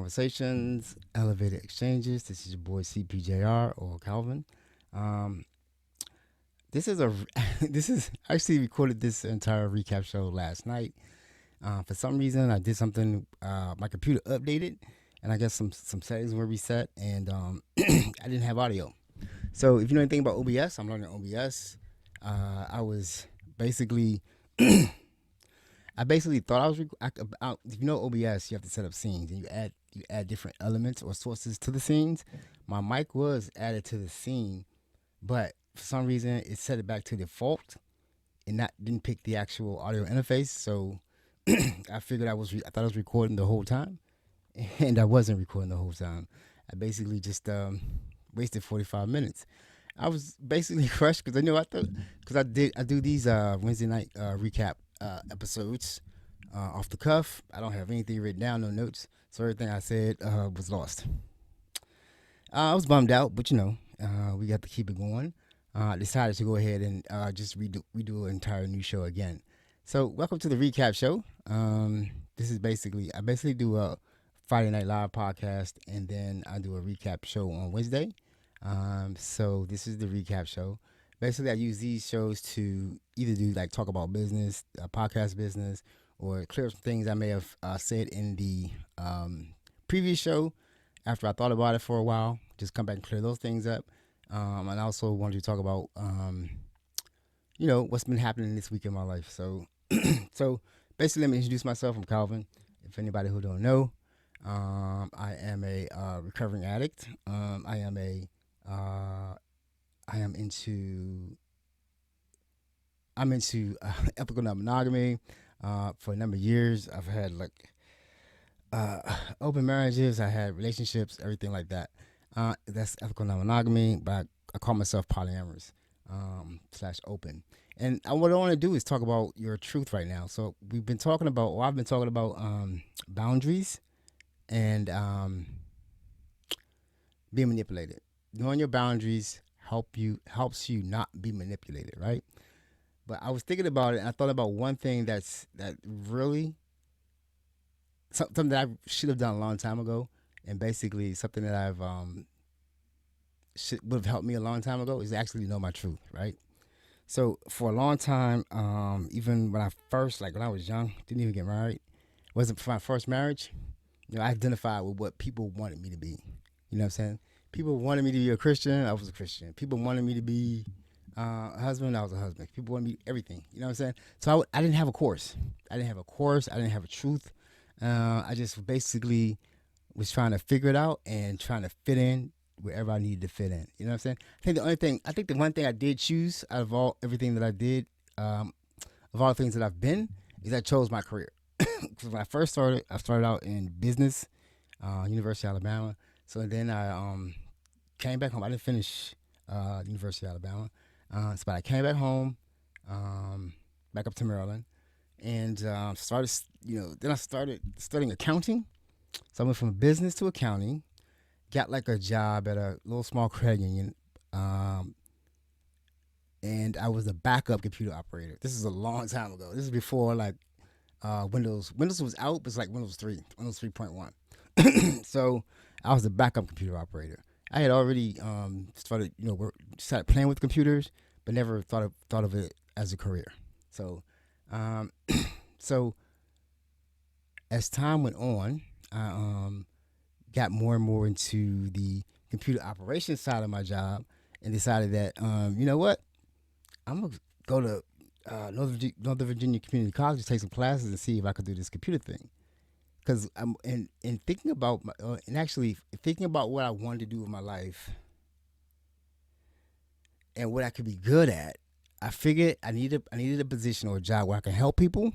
Conversations, Elevated Exchanges. This is your boy CPJR or Calvin. Um, this is a this is I actually recorded this entire recap show last night. For some reason, I did something. My computer updated, and I guess some settings were reset, and I didn't have audio. So if you know anything about OBS, I'm learning OBS. I was basically I basically thought I was. If you know OBS, you have to set up scenes, and you add different elements or sources to the scenes. My mic was added to the scene, but for some reason it set it back to default, and that didn't pick the actual audio interface. So I figured I thought I was recording the whole time, and I wasn't recording the whole time. I basically just wasted 45 minutes. I was basically crushed because I do these Wednesday night recap episodes off the cuff. I don't have anything written down, no notes, so everything I said was lost. I was bummed out, but we got to keep it going. I decided to go ahead and just redo an entire new show again. So welcome to the recap show. This is I basically do a Friday Night Live podcast, and then I do a recap show on Wednesday. So this is the recap show. Basically, I use these shows to either do like talk about business, podcast business, or clear up some things I may have said in the previous show after I thought about it for a while. Just come back and clear those things up. And I also wanted to talk about, what's been happening this week in my life. So, so basically, let me introduce myself. I'm Calvin. If anybody who don't know, I am a recovering addict. I am into ethical non-monogamy. For a number of years, I've had open marriages. I had relationships, everything like that. That's ethical non-monogamy, but I call myself polyamorous / open. And what I want to do is talk about your truth right now. So I've been talking about boundaries and being manipulated. Knowing your boundaries helps you not be manipulated, right? But I was thinking about it, and I thought about one thing that really something that I should have done a long time ago, and basically something that I've would have helped me a long time ago is actually know my truth, right? So for a long time, even when I was young, didn't even get married, wasn't for my first marriage. I identified with what people wanted me to be. You know what I'm saying? People wanted me to be a Christian. I was a Christian. People wanted me to be a husband. I was a husband. People wanted me everything. You know what I'm saying? So I didn't have a course. I didn't have a truth. I just basically was trying to figure it out and trying to fit in wherever I needed to fit in. You know what I'm saying? I think the one thing I did choose out of everything that I did, of all the things that I've been, is I chose my career. Because when I started out in business, University of Alabama. So then I came back home. I didn't finish University of Alabama. But I came back home, back up to Maryland, and then I started studying accounting. So I went from business to accounting, got like a job at a little small credit union, and I was a backup computer operator. This is a long time ago. This is before Windows. Windows was out, but it's like Windows 3, Windows 3.1. So I was a backup computer operator. I had already started playing with computers, but never thought of it as a career. So, so as time went on, I got more and more into the computer operations side of my job, and decided that you know what, I'm gonna go to Northern Virginia Community College to take some classes and see if I could do this computer thing. Because I'm in thinking about thinking about what I wanted to do with my life and what I could be good at, I figured I needed a position or a job where I can help people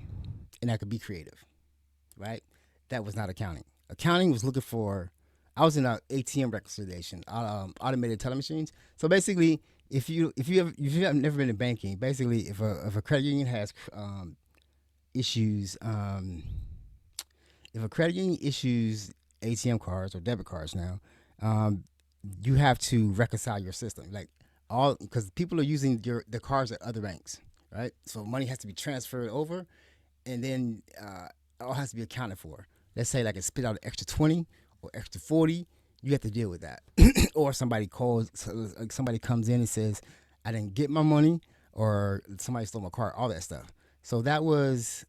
and I could be creative, right? That was not accounting. Accounting was looking for. I was in an ATM reconciliation, automated teller machines. So basically, if you have never been in banking, basically if a credit union has issues. If a credit union issues ATM cards or debit cards now, you have to reconcile your system, because people are using the cards at other banks, right? So money has to be transferred over, and then it all has to be accounted for. Let's say it spit out an extra 20 or extra 40, you have to deal with that. Or somebody calls, like somebody comes in and says, I didn't get my money, or somebody stole my car, all that stuff. So that was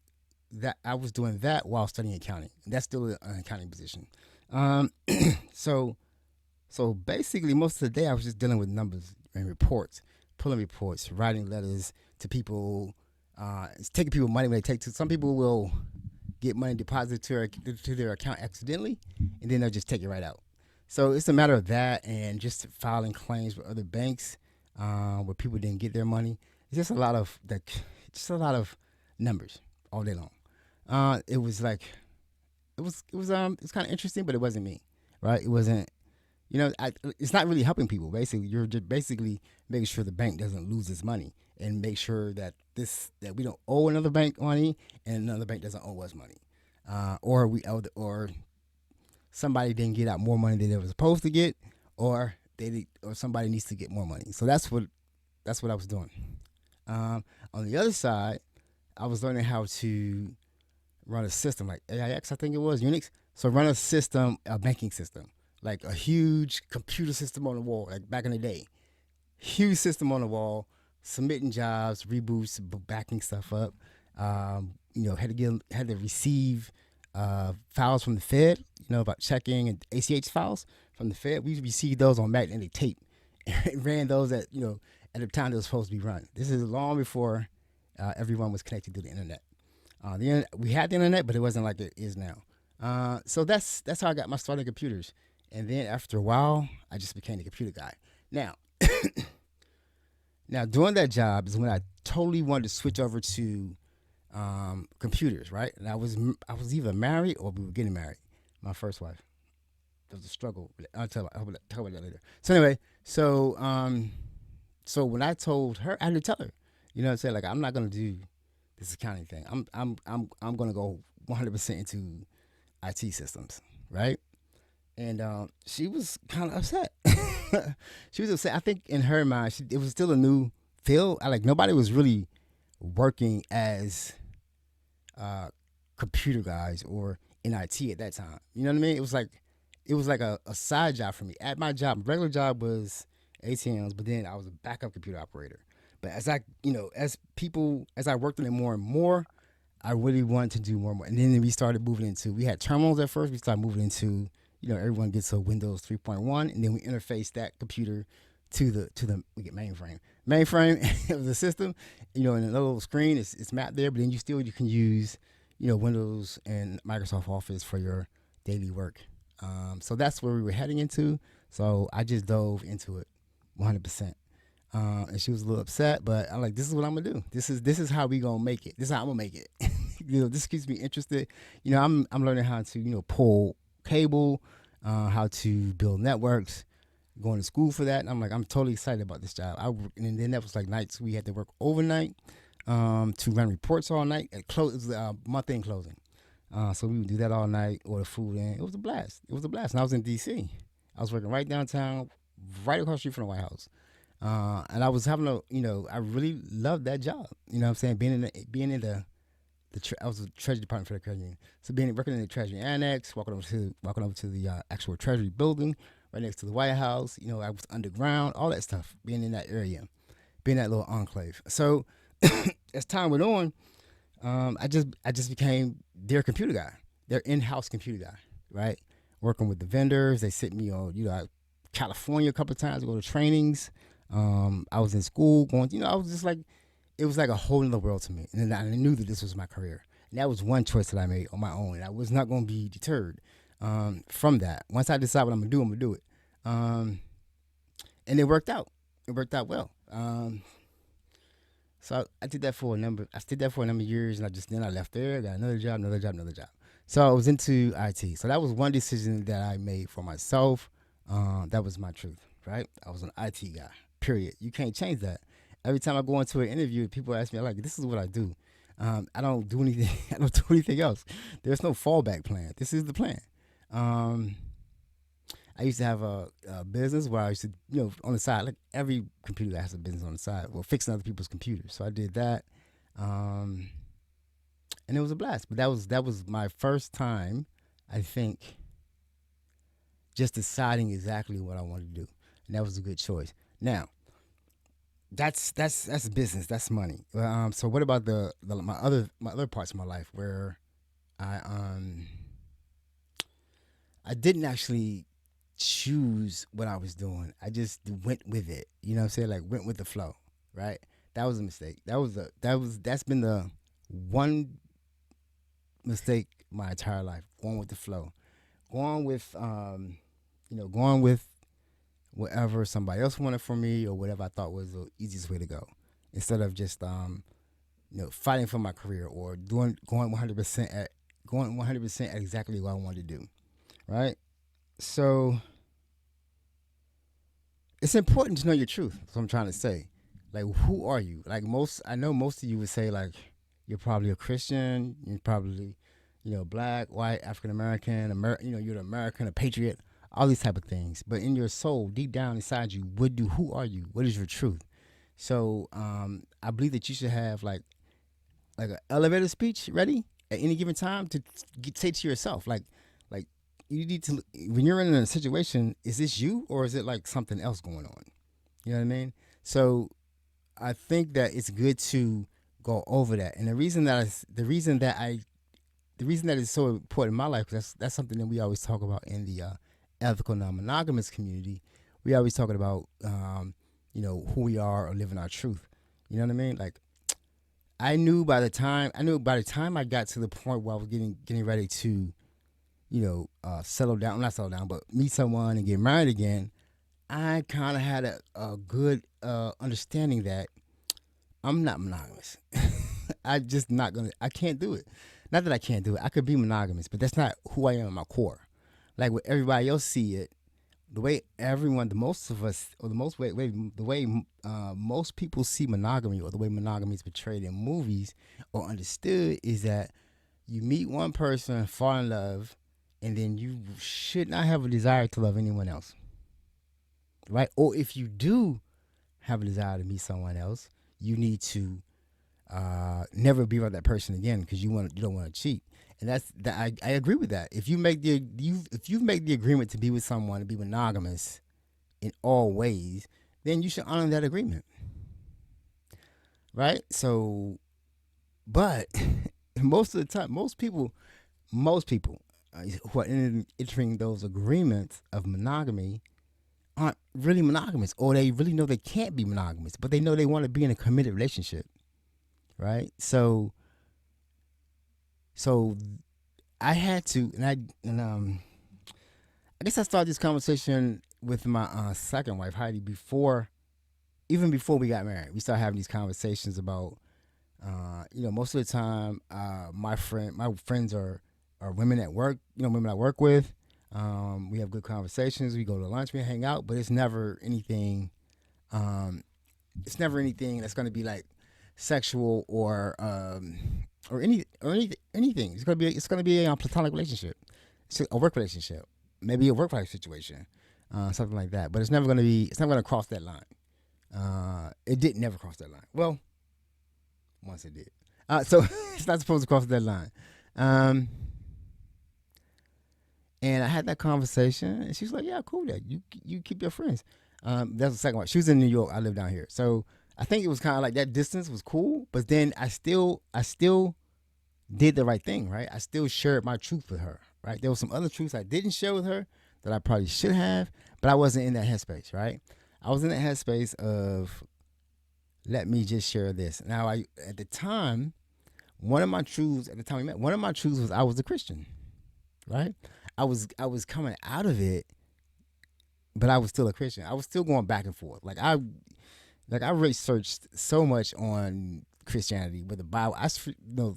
that I was doing that while studying accounting. That's still an accounting position. Um, so so basically, most of the day I was just dealing with numbers and reports, pulling reports, writing letters to people, taking people money when they take to. Some people will get money deposited to their account accidentally, and then they'll just take it right out. So it's a matter of that and just filing claims with other banks where people didn't get their money. It's just a lot of just a lot of numbers all day long. It was like it's kind of interesting, but it wasn't me, right? It wasn't. It's not really helping people. Basically, you're just basically making sure the bank doesn't lose its money and make sure that that we don't owe another bank money and another bank doesn't owe us money, or somebody didn't get out more money than they were supposed to get, or somebody needs to get more money. So that's what I was doing. On the other side, I was learning how to run a system like AIX, I think it was Unix. So run a system, a banking system, like a huge computer system on the wall, like back in the day. Huge system on the wall, submitting jobs, reboots, backing stuff up. Had to receive files from the Fed, about checking and ACH files from the Fed. We received those on magnetic tape and ran those at the time they were supposed to be run. This is long before everyone was connected to the internet. We had the internet, but it wasn't like it is now. So that's how I got my start in computers. And then after a while, I just became a computer guy. Now, now doing that job is when I totally wanted to switch over to computers, right? And I was either married or we were getting married. My first wife. There was a struggle. I'll tell about that later. So anyway, so when I told her, I had to tell her, what I'm saying? Like, I'm not gonna do this accounting thing. I'm gonna go 100% into IT systems, right? And she was kind of upset. She was upset. I think in her mind, it was still a new field. Nobody was really working as computer guys or in IT at that time. You know what I mean? It was like a side job for me. At my job, regular job was ATMs, but then I was a backup computer operator. But as I worked on it more and more, I really wanted to do more and more. And then we started moving into, we had terminals at first. We started moving into, everyone gets a Windows 3.1, and then we interface that computer we get mainframe. Mainframe of the system, in a little screen, it's mapped there, but then you can use, Windows and Microsoft Office for your daily work. So that's where we were heading into. So I just dove into it 100%. And she was a little upset, but I'm like, this is what I'm gonna do. This is how we gonna make it. This is how I'm gonna make it. This keeps me interested. I'm learning how to pull cable, how to build networks, going to school for that. And I'm totally excited about this job. And then that was like nights we had to work overnight to run reports all night. It was month end closing. So we would do that all night, order food in. It was a blast. And I was in D.C. I was working right downtown, right across the street from the White House. And I was I really loved that job. You know what I'm saying? Being in I was a Treasury Department for the credit union. So working in the Treasury Annex, walking over to the actual Treasury building right next to the White House. I was underground, all that stuff. Being in that area, being that little enclave. So as time went on, I just became their computer guy, their in-house computer guy, right? Working with the vendors. They sent me on California a couple of times to go to trainings. I was in school going, I was just like, it was like a whole other world to me. And I knew that this was my career. And that was one choice that I made on my own. And I was not going to be deterred from that. Once I decide what I'm going to do it. And it worked out. It worked out well. So I did that for a number of years. And then I left there, got another job. So I was into IT. So that was one decision that I made for myself. That was my truth, right? I was an IT guy. Period. You can't change that. Every time I go into an interview, people ask me, this is what I do. I don't do anything. I don't do anything else. There's no fallback plan. This is the plan. I used to have a business where I used to, on the side, like every computer that has a business on the side, fixing other people's computers. So I did that, and it was a blast. But that was my first time, I think, just deciding exactly what I wanted to do, and that was a good choice. Now, that's business. That's money. So what about my other parts of my life where I um I didn't actually choose what I was doing. I just went with it. You know what I'm saying? Like went with the flow, right? That was a mistake. That's been the one mistake my entire life. Going with the flow. Going with going with whatever somebody else wanted from me or whatever I thought was the easiest way to go. Instead of just fighting for my career or doing going 100% at exactly what I wanted to do, right? So it's important to know your truth. That's what I'm trying to say. Like, who are you? Like I know most of you would say like, you're probably a Christian. You're probably, black, white, African American, you're an American, a patriot, all these type of things. But in your soul, deep down inside you, who are you? What is your truth? So, I believe that you should have like an elevator speech ready at any given time to say to yourself, like you need to, when you're in a situation, is this you or is it like something else going on? You know what I mean? So I think that it's good to go over that. And the reason that is so important in my life, 'cause that's something that we always talk about in the ethical non-monogamous community. We always talking about who we are or living our truth. You know what I mean? Like I knew by the time I got to the point where I was getting ready to settle down, not settle down, but meet someone and get married again. I kind of had a good understanding that I'm not monogamous. I just not gonna. I can't do it. Not that I can't do it. I could be monogamous, but that's not who I am at my core. Like what everybody else see it, the way everyone, the most of us, or the way most people see monogamy, or the way monogamy is portrayed in movies or understood, is that you meet one person, fall in love, and then you should not have a desire to love anyone else, right? Or if you do have a desire to meet someone else, you need to never be around that person again because you don't want to cheat. And I agree with that. If you make the agreement to be with someone to be monogamous in all ways, then you should honor that agreement, right? So, but most of the time, most people who are entering those agreements of monogamy aren't really monogamous, or they really know they can't be monogamous, but they know they want to be in a committed relationship, right? So I had to, I guess I started this conversation with my second wife Heidi even before we got married. We started having these conversations about, most of the time, my friends are women at work, women I work with. We have good conversations. We go to lunch, we hang out, but it's never anything. Um, it's never anything that's going to be like sexual or anything. It's gonna be a platonic relationship, it's a work relationship, maybe a work life situation, something like that. But it's never gonna cross that line. It didn't never cross that line. Well, once it did. So it's not supposed to cross that line. Um, and I had that conversation, and she was like, "Yeah, cool. That you keep your friends." That's the second one. She was in New York. I live down here, so I think it was kind of like that distance was cool. But then I still did the right thing, right? I still shared my truth with her, right? There was some other truths I didn't share with her that I probably should have, but I wasn't in that headspace, right? I was in that headspace of let me just share this. Now, at the time, one of my truths at the time we met, one of my truths was I was a Christian, right? I was coming out of it, but I was still a Christian. I was still going back and forth. Like I researched so much on Christianity with the Bible. know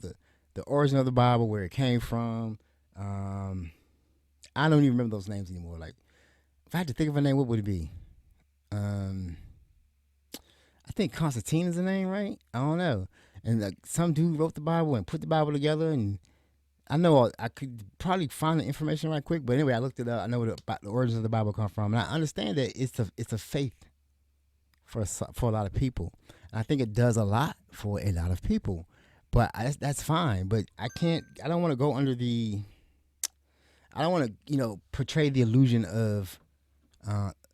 the origin of the Bible, where it came from. Um, I don't even remember those names anymore. Like if I had to think of a name, what would it be? Um, I think Constantine is the name, right? I don't know. And like some dude wrote the Bible and put the Bible together, and I know I could probably find the information right quick. But anyway, I looked it up. I know where the origins of the Bible come from, and I understand that it's a faith for a lot of people. And I think it does a lot for a lot of people. But that's fine. But I can't. I don't want to go under the. I don't want to, portray the illusion of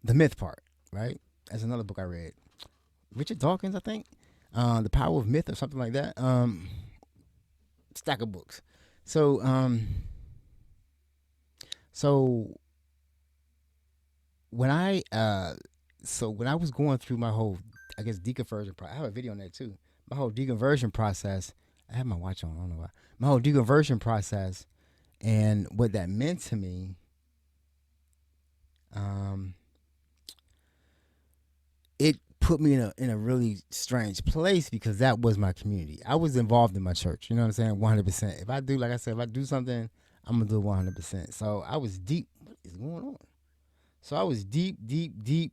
the myth part, right? That's another book I read. Richard Dawkins, I think. The Power of Myth or something like that. Stack of books. So, so when I when I was going through my whole, I guess, deconversion process, I have a video on that too. My whole deconversion process. I have my watch on. I don't know why. My whole deconversion process and what that meant to me. It put me in a really strange place because that was my community. I was involved in my church. You know what I'm saying? 100%. If I do, like I said, if I do something, I'm gonna do it 100%. So I was deep. What is going on? So I was deep into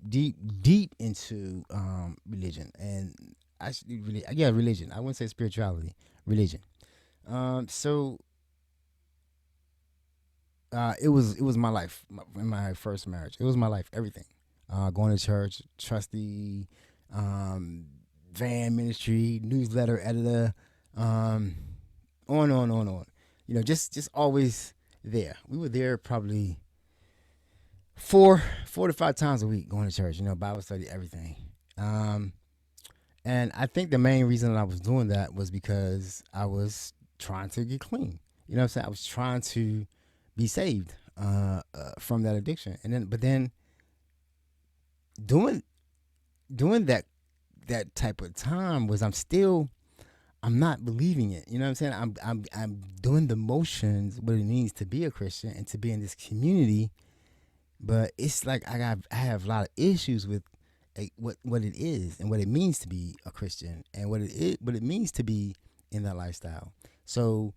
religion, and religion. I wouldn't say spirituality, religion. So it was my life in my first marriage. It was my life, everything. Going to church, trustee, um, van ministry, newsletter editor, on, on, on, on. Just always there. We were there probably four to five times a week going to church. Bible study, everything. Um, and I think the main reason I was doing that was because I was trying to get clean. You know what I'm saying? I was trying to be saved from that addiction, but then doing that type of time was I'm not believing it. You know what I'm saying? I'm doing the motions, what it means to be a Christian and to be in this community, but it's like I have a lot of issues with what it is and what it means to be a Christian and what it means to be in that lifestyle. So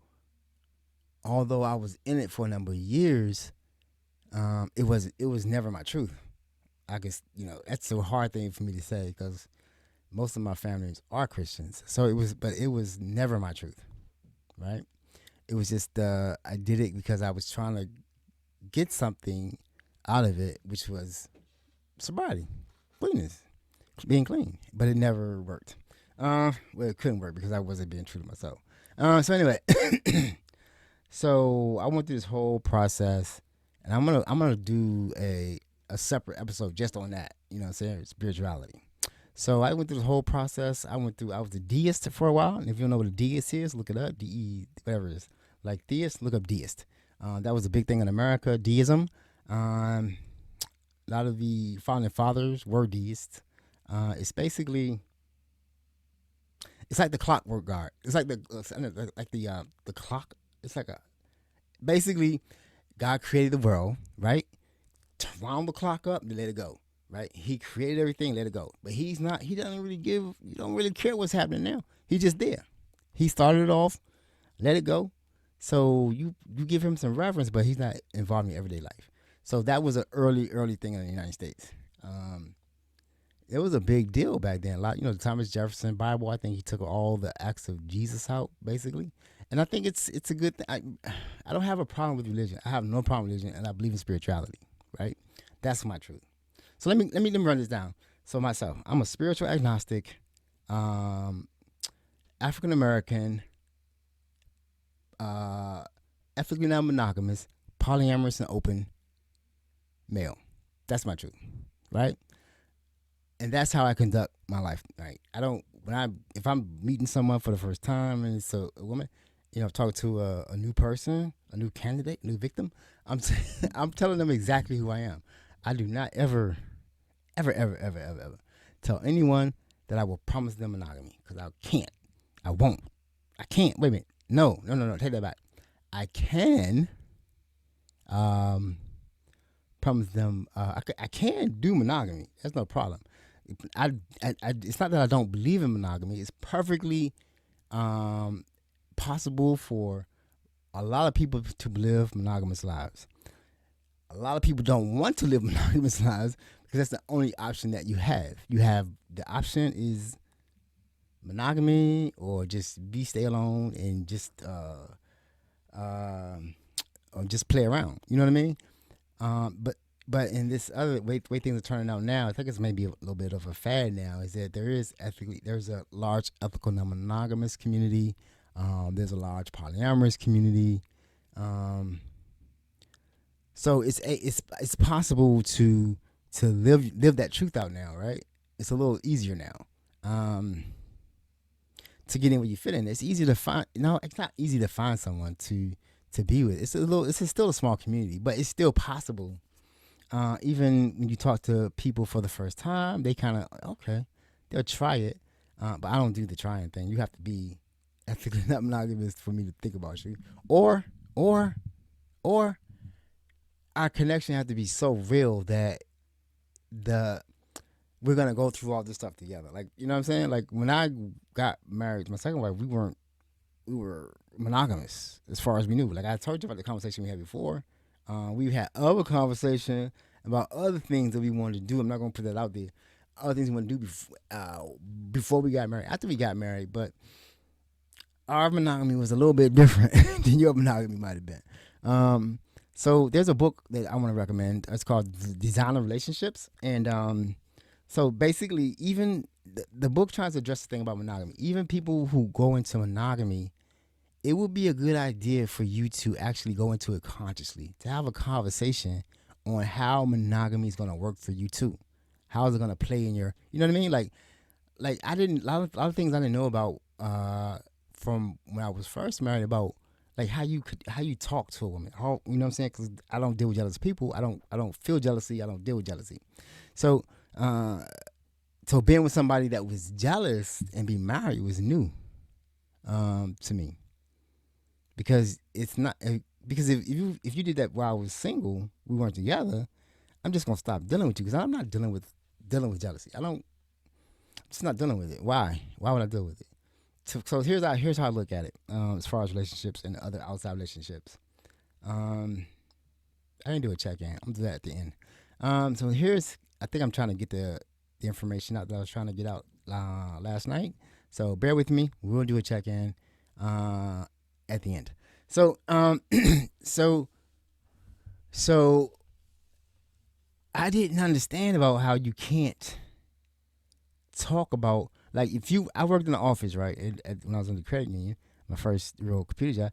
although I was in it for a number of years, it was never my truth. I guess that's a hard thing for me to say because most of my families are Christians. So it was never my truth, right? It was just I did it because I was trying to get something out of it, which was sobriety, cleanness, being clean. But it never worked. Well, it couldn't work because I wasn't being true to myself. So anyway, so I went through this whole process, and I'm gonna do a separate episode just on that. You know what I'm saying? Spirituality. So I went through the whole process. I was a deist for a while. And if you don't know what a deist is, look it up. DE, whatever it is. Like theist, look up deist. That was a big thing in America, deism. A lot of the founding fathers were deists. It's basically, it's like the clockwork guard. It's like the clock. It's like basically, God created the world, right? Round the clock up and let it go. Right? He created everything, let it go. But he doesn't really you don't really care what's happening now. He's just there. He started it off, let it go. So you give him some reverence, but he's not involved in your everyday life. So that was an early thing in the United States. It was a big deal back then. A lot, the Thomas Jefferson Bible, I think he took all the acts of Jesus out, basically. And I think it's a good thing. I don't have a problem with religion. I have no problem with religion, and I believe in spirituality, right? That's my truth. So let me run this down. So myself, I'm a spiritual agnostic, African American, ethically non-monogamous, polyamorous, and open male. That's my truth, right? And that's how I conduct my life. Right? If I'm meeting someone for the first time and it's a woman, talking to a new person, a new candidate, new victim, I'm telling them exactly who I am. I do not ever tell anyone that I will promise them monogamy because I can't. I won't. I can't. Wait a minute. No. Take that back. I can promise them. I can do monogamy. That's no problem. It's not that I don't believe in monogamy. It's perfectly possible for a lot of people to live monogamous lives. A lot of people don't want to live monogamous lives because that's the only option that you have. The option is monogamy or just stay alone and just or just play around. You know what I mean? But in this other way things are turning out now, I think it's maybe a little bit of a fad now. Is that there's a large ethical non-monogamous community. There's a large polyamorous community. So it's possible to live that truth out now, right? It's a little easier now. Um, to get in where you fit in. It's easy to find. No, it's not easy to find someone to be with. It's a little. Still a small community, but it's still possible. Even when you talk to people for the first time, they kind of okay, they'll try it. But I don't do the trying thing. You have to be ethically not monogamous for me to think about you, or or or our connection has to be so real that the we're gonna go through all this stuff together. Like you know what I'm saying? Like when I got married to my second wife, we were monogamous as far as we knew. Like I told you about the conversation we had before. We had other conversation about other things that we wanted to do. I'm not gonna put that out there. Other things we want to do before we got married. After we got married, but our monogamy was a little bit different than your monogamy might have been. So there's a book that I want to recommend. It's called Design of Relationships, and so basically, even the book tries to address the thing about monogamy. Even people who go into monogamy, it would be a good idea for you to actually go into it consciously, to have a conversation on how monogamy is going to work for you too. How is it going to play in your, you know what I mean? Like I didn't, a lot of things I didn't know about from when I was first married about like how you talk to a woman. How, you know what I'm saying? Because I don't deal with jealous people. I don't feel jealousy. I don't deal with jealousy. So, uh, so being with somebody that was jealous and be married was new to me because it's not because if you did that while I was single, we weren't together. I'm just gonna stop dealing with you because I'm not dealing with jealousy. I don't. I'm just not dealing with it. Why? Why would I deal with it? So here's how I look at it as far as relationships and other outside relationships. Um, I didn't do a check in. I'm gonna do that at the end. So here's I think I'm trying to get the information out that I was trying to get out last night. So bear with me. We'll do a check in at the end. So so so I didn't understand about how you can't talk about like if you I worked in the office right when I was in the credit union, my first real computer job.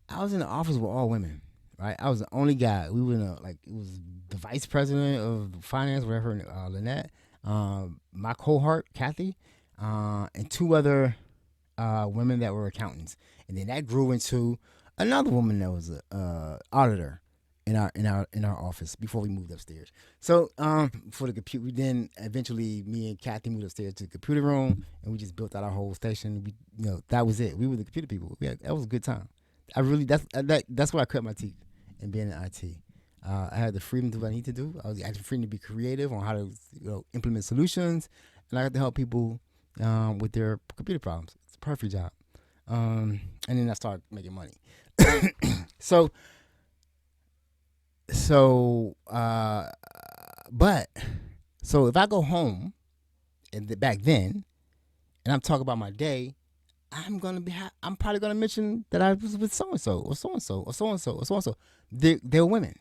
I was in the office with all women, right? I was the only guy. We were in a, like it was the vice president of finance, whatever, Lynette, my cohort Kathy, and two other women that were accountants, and then that grew into another woman that was a auditor in our office before we moved upstairs. So for the computer, we then eventually me and Kathy moved upstairs to the computer room, and we just built out our whole station. We that was it. We were the computer people. That was a good time. I really that's where I cut my teeth in being in IT. I had the freedom to do what I need to do. I was actually free to be creative on how to implement solutions, and I got to help people with their computer problems. It's a perfect job. And then I started making money. so so but so if I go home and back then and I'm talking about my day, I'm probably gonna mention that I was with so and so or so and so or so and so or so and so. They're women,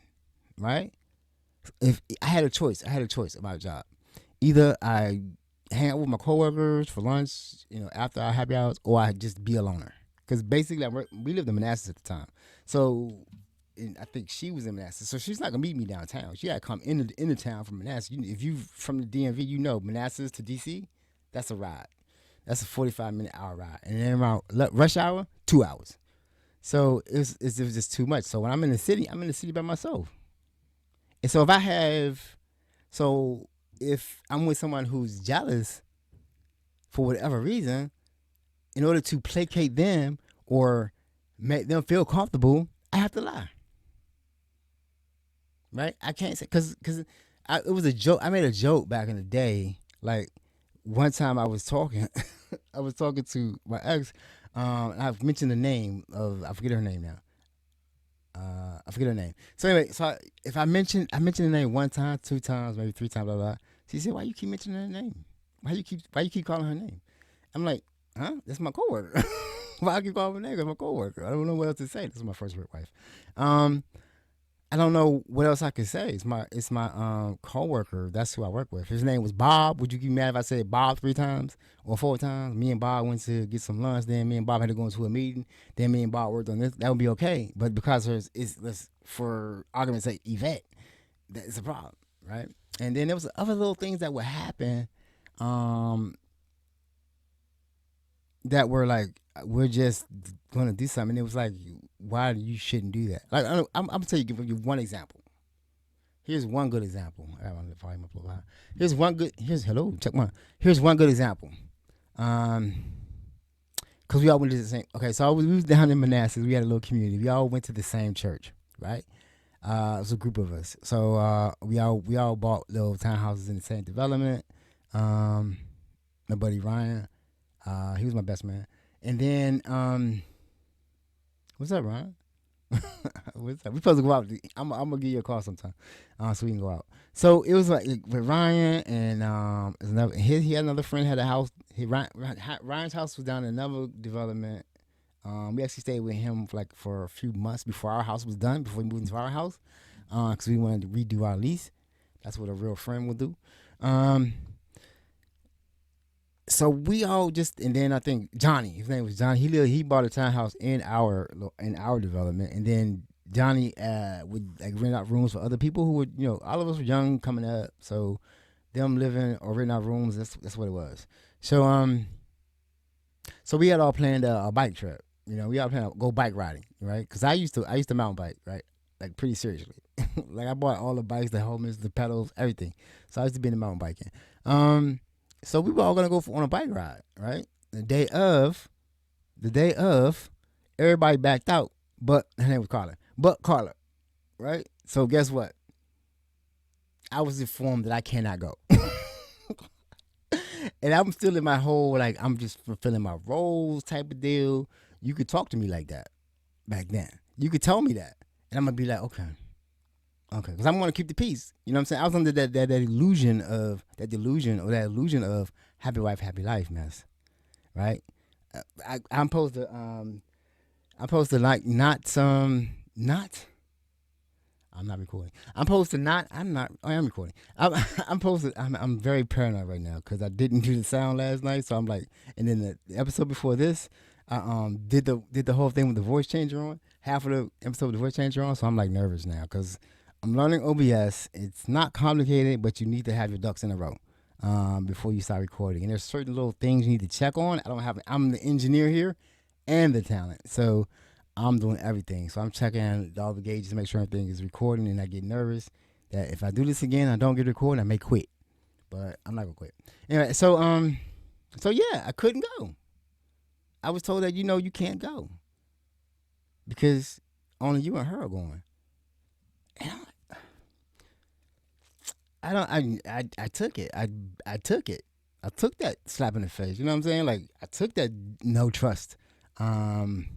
right? If I had a choice about a job. Either I hang out with my coworkers for lunch, after our happy hours, or I just be a loner. Because basically, we lived in Manassas at the time, so and I think she was in Manassas, so she's not gonna meet me downtown. She had to come into town from Manassas. If you from the DMV, Manassas to DC, that's a ride. That's a 45-minute hour ride, and then around rush hour, 2 hours. So it was just too much. So when I'm in the city by myself. And so if I'm with someone who's jealous for whatever reason, in order to placate them or make them feel comfortable, I have to lie, right? I can't say because it was a joke. I made a joke back in the day. Like one time I was talking, I was talking to my ex. And I've mentioned the name of I forget her name now. I forget her name. So anyway, if I mentioned the name one time, two times, maybe three times, blah blah. She said, "Why you keep mentioning her name? Why you keep calling her name?" I'm like, "Huh? That's my coworker. Why I keep calling her name? That's my coworker. I don't know what else to say. This is my first work wife." Um, I don't know what else I could say. It's my coworker. That's who I work with. His name was Bob. Would you be mad if I said Bob 3 times or 4 times? Me and Bob went to get some lunch. Then me and Bob had to go into a meeting. Then me and Bob worked on this. That would be okay. But because there's is let's for argument's sake, Yvette, that's a problem, right? And then there was other little things that would happen, um, that were like we're just gonna do something. It was like why you shouldn't do that. Like I'm gonna tell you, give you one example. Here's one good example. I want to volume up a little high. Here's one good. Here's hello. Check one. Here's one good example. Um, because we all went to the same. Okay, so we was down in Manassas. We had a little community. We all went to the same church, right? It was a group of us. So we all bought little townhouses in the same development. Um, my buddy Ryan, he was my best man. And then what's up, Ryan? What's up? We supposed to go out. I'm gonna give you a call sometime, so we can go out. So it was like with Ryan and he had another friend had a house. Ryan's house was down in another development. We actually stayed with him for a few months before our house was done. Before we moved into our house, because we wanted to redo our lease. That's what a real friend would do. Um, so we all just and then I think Johnny, his name was Johnny. He bought a townhouse in our development, and then Johnny would like rent out rooms for other people who would all of us were young coming up, so them living or renting out rooms. That's what it was. So so we had all planned a bike trip. We all planned to go bike riding, right? Because I used to mountain bike, right? Like pretty seriously. Like I bought all the bikes, the helmets, the pedals, everything. So I used to be in the mountain biking. Um, so we were all gonna go on a bike ride, right? The day of, everybody backed out, but her name was Carla. But Carla, right? So guess what? I was informed that I cannot go, and I'm still in my whole like I'm just fulfilling my roles type of deal. You could talk to me like that back then. You could tell me that, and I'm gonna be like, okay, okay, because I'm gonna keep the peace. You know what I'm saying? I was under that illusion of happy wife, happy life mess, right? I'm supposed to like not some not. I'm not recording. I'm supposed to not. I'm not. I am recording. I'm supposed to. I'm very paranoid right now because I didn't do the sound last night. So I'm like, and then the episode before this, I did the whole thing with the voice changer on. Half of the episode with the voice changer on. So I'm like nervous now because I'm learning OBS. It's not complicated, but you need to have your ducks in a row before you start recording. And there's certain little things you need to check on. I don't have. I'm the engineer here and the talent. So I'm doing everything. So I'm checking all the gauges to make sure everything is recording, and I get nervous that if I do this again, I don't get recorded, I may quit. But I'm not gonna quit. Anyway, so yeah, I couldn't go. I was told that you can't go because only you and her are going. And I don't. I took it. I took it. I took that slap in the face. You know what I'm saying? Like I took that no trust. Um,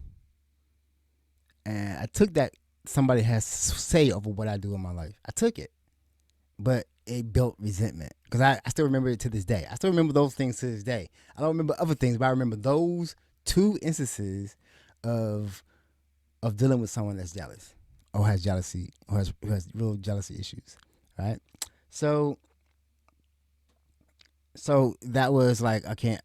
and I took that somebody has say over what I do in my life. I took it, but it built resentment because I still remember it to this day. I still remember those things to this day. I don't remember other things, but I remember those two instances of dealing with someone that's jealous or has jealousy or who has real jealousy issues, right? So that was like I can't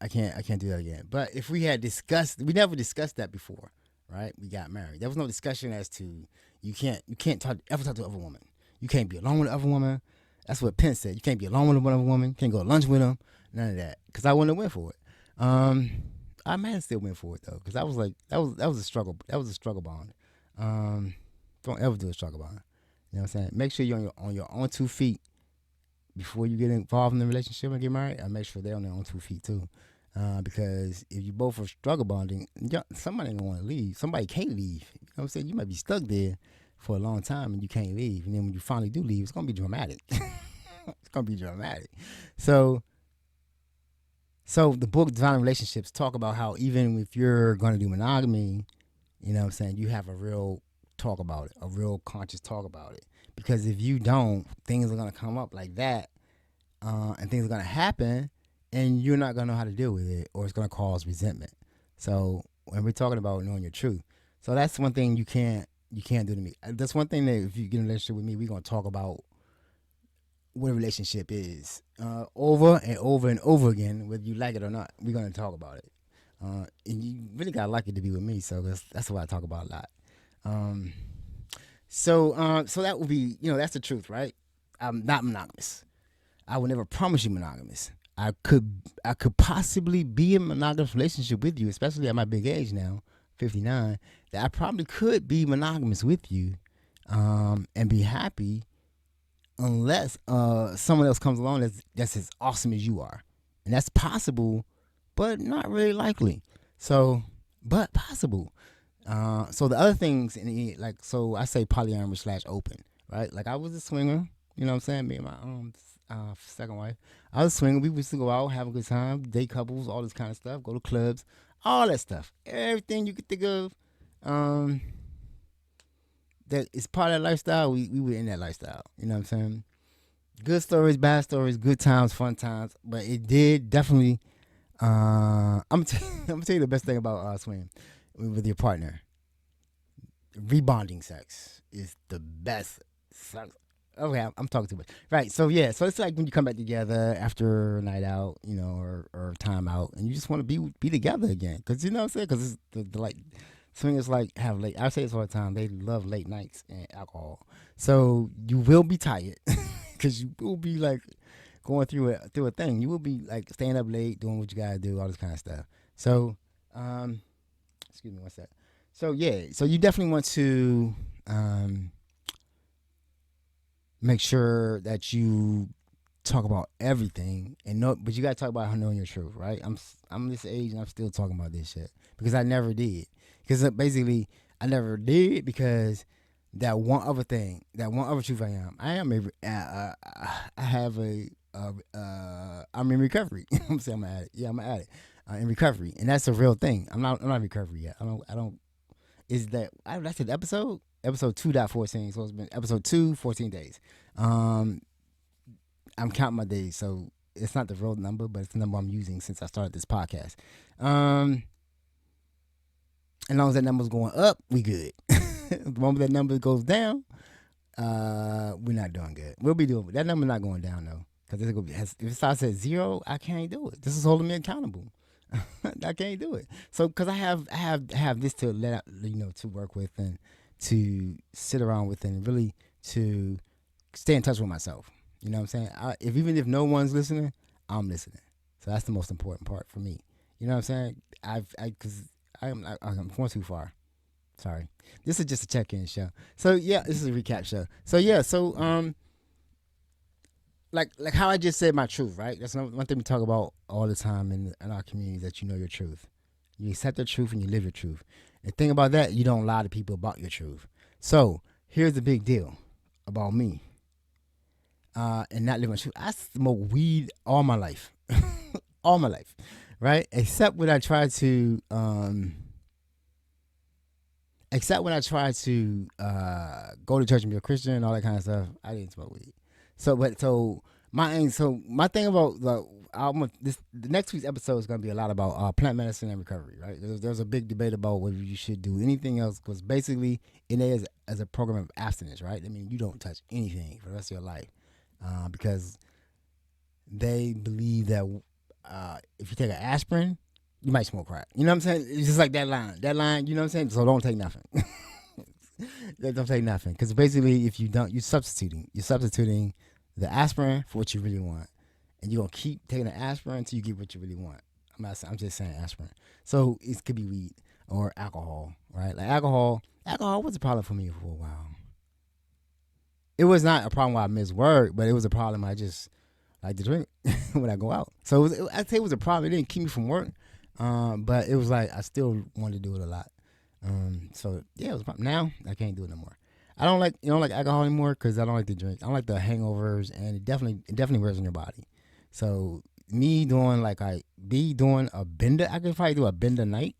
do that again. But if we never discussed that before, right? We got married. There was no discussion as to you can't ever talk to another woman. You can't be alone with another woman. That's what Penn said. You can't be alone with another woman. You can't go to lunch with them. None of that. Because I wouldn't have went for it. Um, I might have still went for it though. Because I was like that was a struggle. That was a struggle bond. Um, don't ever do a struggle bond. You know what I'm saying? Make sure you're on your own 2 feet before you get involved in the relationship and get married. I make sure they're on their own 2 feet too. Because if you both are struggle bonding, somebody ain't gonna want to leave. Somebody can't leave. You know what I'm saying? You might be stuck there for a long time and you can't leave. And then when you finally do leave, it's gonna be dramatic. It's gonna be dramatic. So the book Divine Relationships talk about how even if you're gonna do monogamy, you know what I'm saying, you have a real talk about it, a real conscious talk about it. Because if you don't, things are gonna come up like that, and things are gonna happen, and you're not gonna know how to deal with it, or it's gonna cause resentment. So when we're talking about knowing your truth, so that's one thing you can't do to me. That's one thing that if you get in a relationship with me, we're gonna talk about what a relationship is over and over and over again, whether you like it or not. We're gonna talk about it, and you really gotta like it to be with me. So that's what I talk about a lot. Um, so that would be, that's the truth, right? I'm not monogamous. I would never promise you monogamous. I could possibly be in a monogamous relationship with you, especially at my big age now, 59. That I probably could be monogamous with you, and be happy unless someone else comes along that's as awesome as you are, and that's possible, but not really likely. So, but possible. So the other things so I say polyamorous slash open, right? Like I was a swinger, you know what I'm saying? Me and my second wife, I was a swinger. We used to go out, have a good time, date couples, all this kind of stuff, go to clubs, all that stuff, everything you could think of. Um, that is part of that lifestyle. We were in that lifestyle. You know what I'm saying? Good stories, bad stories, good times, fun times. But it did definitely. I'm gonna tell you the best thing about swinging with your partner. Rebonding sex is the best sex. Okay, I'm talking too much. Right. So yeah. So it's like when you come back together after a night out, or time out, and you just want to be together again. Cause you know what I'm saying? Cause it's the like swingers like have late. I say this all the time. They love late nights and alcohol. So you will be tired, cause you will be like going through a thing. You will be like staying up late, doing what you gotta do, all this kind of stuff. So, excuse me, what's that? So yeah, so you definitely want to um, make sure that you talk about everything and know, but you gotta talk about knowing your truth, right? I'm this age and I'm still talking about this shit because I never did. Because basically, I never did because that one other truth I have I'm in recovery. I'm saying I'm an addict. Yeah, I'm an addict in recovery, and that's a real thing. I'm not in recovery yet. I don't. Is that that's an episode 2.14. So it's been episode 2, 14 days. Um, I'm counting my days, so it's not the real number, but it's the number I'm using since I started this podcast. Um, as long as that number's going up, we good. The moment that number goes down, we're not doing good. We'll be doing that number not going down though, because if it starts at 0, I can't do it. This is holding me accountable. I can't do it. So because I have this to let out, to work with and to sit around with and really to stay in touch with myself. You know what I'm saying? Even if no one's listening, I'm listening. So that's the most important part for me. You know what I'm saying? Because I'm going too far. Sorry. This is just a check-in show. So yeah, this is a recap show. So yeah, like how I just said my truth, right? That's one thing we talk about all the time in our communities, that you know your truth. You accept the truth and you live your truth. And the thing about that, you don't lie to people about your truth. So here's the big deal about me and not living my truth. I smoke weed all my life. All my life. Right? Except when I tried to go to church and be a Christian and all that kind of stuff, I didn't smoke weed. My thing about the next week's episode is going to be a lot about plant medicine and recovery. Right? There's a big debate about whether you should do anything else, because basically it is as a program of abstinence, right? I mean, you don't touch anything for the rest of your life because they believe that if you take an aspirin, you might smoke crack. You know what I'm saying? It's just like that line. That line, you know what I'm saying? So don't take nothing. Don't take nothing. Because basically, if you don't, you're substituting. You're substituting the aspirin for what you really want. And you're going to keep taking the aspirin until you get what you really want. I'm just saying aspirin. So it could be weed or alcohol, right? Like alcohol was a problem for me for a while. It was not a problem where I missed work, but it was a problem I just like to drink when I go out. So I'd say it was a problem. It didn't keep me from work. But it was like I still wanted to do it a lot. So yeah, it was a problem. Now I can't do it no more. I don't like alcohol anymore because I don't like to drink. I don't like the hangovers, and it definitely wears on your body. So me doing a bender, I could probably do a bender night.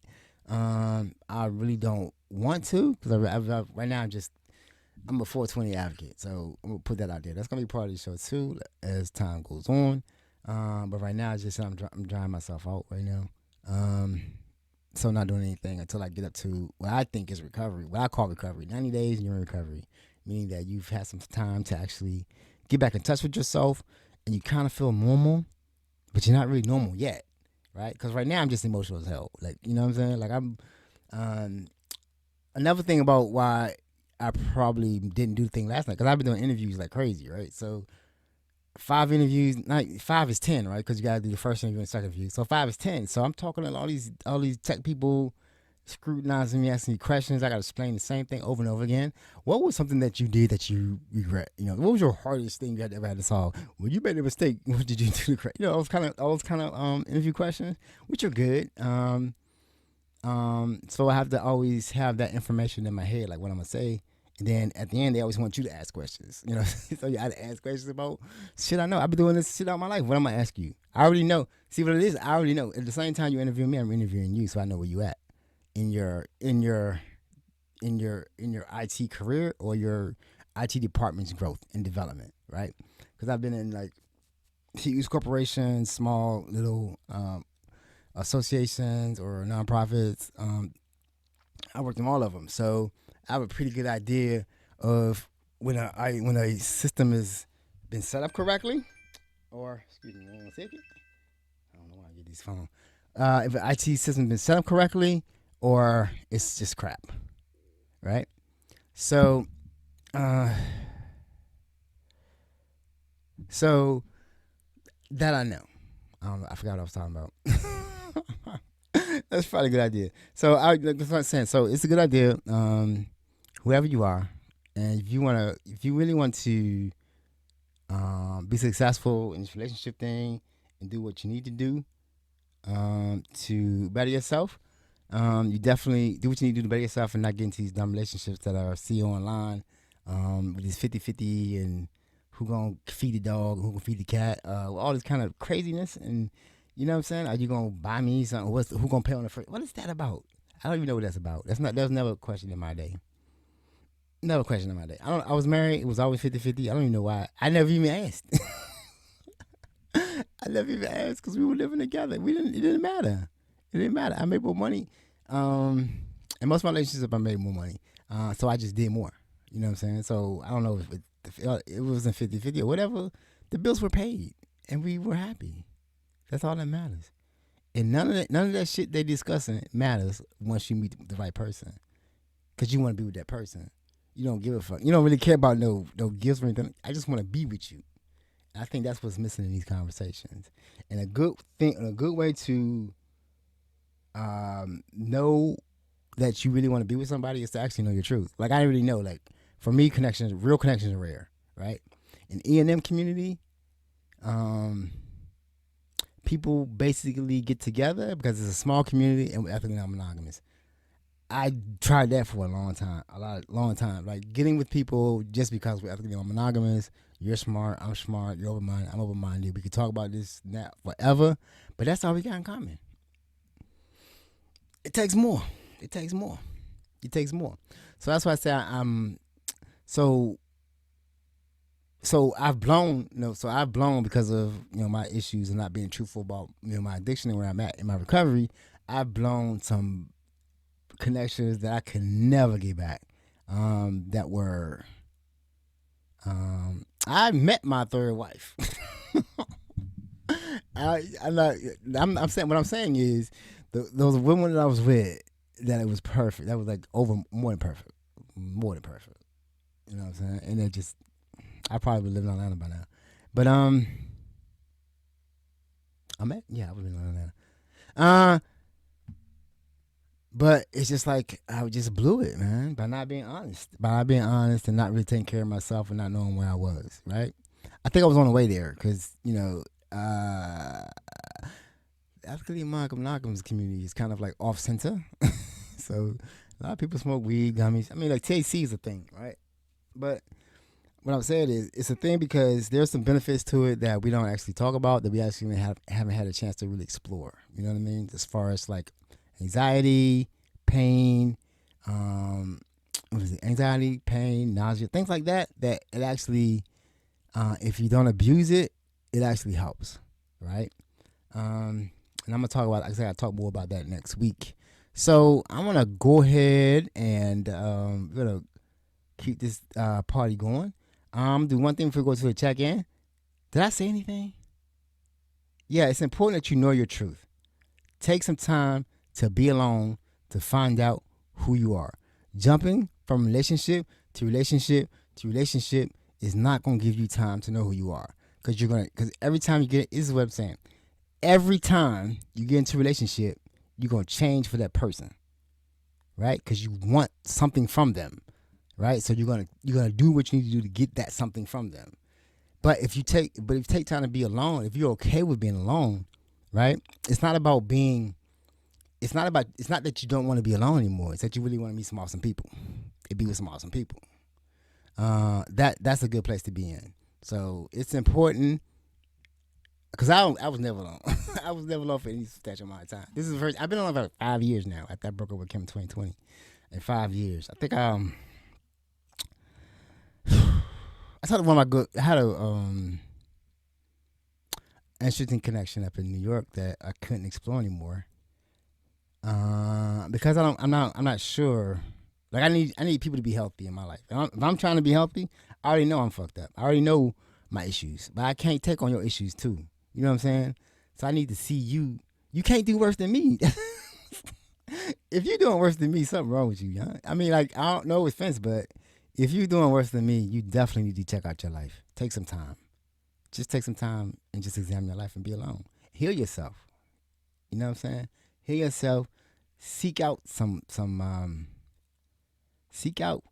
I really don't want to because right now I'm a 420 advocate, so I'm gonna put that out there. That's gonna be part of the show too as time goes on. But right now, it's just I'm drying myself out right now. So not doing anything until I get up to what I think is recovery, what I call recovery. 90 days and you're in recovery, meaning that you've had some time to actually get back in touch with yourself and you kind of feel normal, but you're not really normal yet, right? Because right now I'm just emotional as hell. Like, you know what I'm saying? Like um, another thing about why I probably didn't do the thing last night, because I've been doing interviews like crazy, right? So 5 interviews, not 5 is 10, right? Because you gotta do the first interview and second interview. So 5 is 10. So I'm talking to all these tech people scrutinizing me, asking me questions. I gotta explain the same thing over and over again. What was something that you did that you regret? What was your hardest thing you had ever had to solve? When you made a mistake, what did you do? Those kind of interview questions, which are good. So I have to always have that information in my head, like what I'm gonna say. And then at the end, they always want you to ask questions. So you got to ask questions about shit I know. I've been doing this shit all my life. What am I gonna ask you? I already know. See what it is? I already know. At the same time you interview me, I'm interviewing you, so I know where you at in your IT career or your IT department's growth and development, right? Because I've been in like huge corporations, small little associations or nonprofits. I worked in all of them, so I have a pretty good idea of when a system has been set up correctly, or excuse me, one second. I don't know why I get these phones. If an IT system has been set up correctly, or it's just crap, right? So, uh, so that I know. I forgot what I was talking about. That's probably a good idea. So that's what I'm saying. So it's a good idea. Whoever you are, and if you really want to be successful in this relationship thing and do what you need to do to better yourself, you definitely do what you need to do to better yourself and not get into these dumb relationships that are see online with this 50-50 and who gonna feed the dog, who gonna feed the cat, all this kind of craziness. And you know what I'm saying? Are you gonna buy me something? Who gonna pay on the first? What is that about? I don't even know what that's about. That was never a question in my day. Never a question in my day. I was married. It was always 50-50. I don't even know why. I never even asked. I never even asked because we were living together. We didn't. It didn't matter. It didn't matter. I made more money. In most of my relationships, I made more money. So I just did more. You know what I'm saying? So I don't know if it wasn't 50-50 or whatever. The bills were paid and we were happy. That's all that matters. And none of that shit they discussing matters once you meet the right person. Cause you want to be with that person. You don't give a fuck. You don't really care about no gifts or anything. I just want to be with you. And I think that's what's missing in these conversations. And a good way to know that you really want to be with somebody is to actually know your truth. Like I didn't really know. Like for me, real connections are rare, right? In E&M community, people basically get together because it's a small community and we're ethically non-monogamous. I tried that for a long time. Like getting with people just because we're ethically non-monogamous. You're smart, I'm smart, you're open-minded, I'm open-minded. We could talk about this now forever, but that's all we got in common. It takes more. It takes more. It takes more. So that's why I say I'm so I've blown, I've blown because of my issues and not being truthful about my addiction and where I'm at in my recovery. I've blown some connections that I could never get back. That were, I met my third wife. I'm saying what I'm saying is those women that I was with, that it was perfect. That was like more than perfect. You know what I'm saying? And it just, I probably would live in Atlanta by now. But I would live in Atlanta. But it's just like I just blew it, man, by not being honest. And not really taking care of myself and not knowing where I was, right? I think I was on the way there because, ethically monogamous community is kind of like off center. So a lot of people smoke weed, gummies. I mean, like THC is a thing, right? But what I'm saying is it's a thing because there's some benefits to it that we don't actually talk about, that we actually haven't had a chance to really explore. You know what I mean? As far as like anxiety, pain, anxiety, pain, nausea, things like that, that it actually, if you don't abuse it, it actually helps, right? And I'm gonna talk about, like I said, I'll talk more about that next week. So I'm gonna go ahead and we're gonna keep this party going. Do one thing before we go to a check in. Did I say anything? Yeah, it's important that you know your truth. Take some time to be alone to find out who you are. Jumping from relationship to relationship to relationship is not gonna give you time to know who you are. Because every time you get, this is what I'm saying. Every time you get into a relationship, you're gonna change for that person, right? Because you want something from them, right? So you're gonna do what you need to do to get that something from them. But if you take time to be alone, if you're okay with being alone, right? It's not about being. It's not that you don't want to be alone anymore. It's that you really want to meet some awesome people. And be with some awesome people. That's a good place to be in. So it's important because I was never alone. I was never alone for any such amount of time. This is the first. I've been alone for 5 years now. After I broke up with Kim in 2020, in 5 years, I think I told one of my good. I had a interesting connection up in New York that I couldn't explore anymore. Because I'm not sure. Like I need people to be healthy in my life. If I'm trying to be healthy, I already know I'm fucked up. I already know my issues, but I can't take on your issues too. You know what I'm saying? So I need to see you. You can't do worse than me. If you're doing worse than me, something wrong with you. Huh? I mean, like I don't know offense, but if you're doing worse than me, you definitely need to check out your life. Take some time. Just take some time and just examine your life and be alone. Heal yourself. You know what I'm saying? Heal yourself. Seek out seek out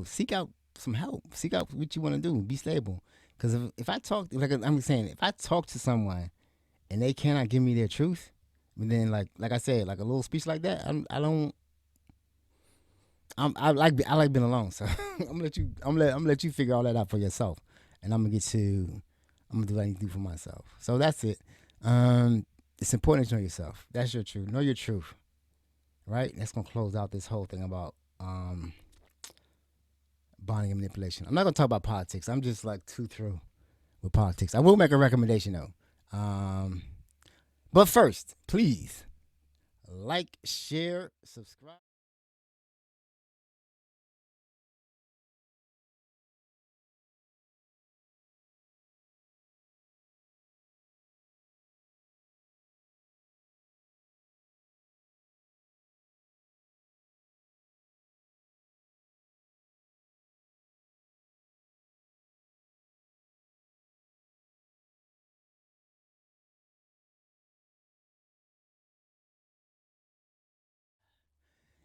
seek out some help. Seek out what you want to do. Be stable. Because if I talk, like I'm saying, if I talk to someone and they cannot give me their truth, then like I said, like a little speech like that, I don't. I like being alone. So I'm gonna let you figure all that out for yourself, and I'm gonna do what I need to do for myself. So that's it. It's important to know yourself. That's your truth. Know your truth, right? That's gonna close out this whole thing about bonding and manipulation. I'm not gonna talk about politics. I'm just like too through with politics. I will make a recommendation though. But first, please like, share, subscribe.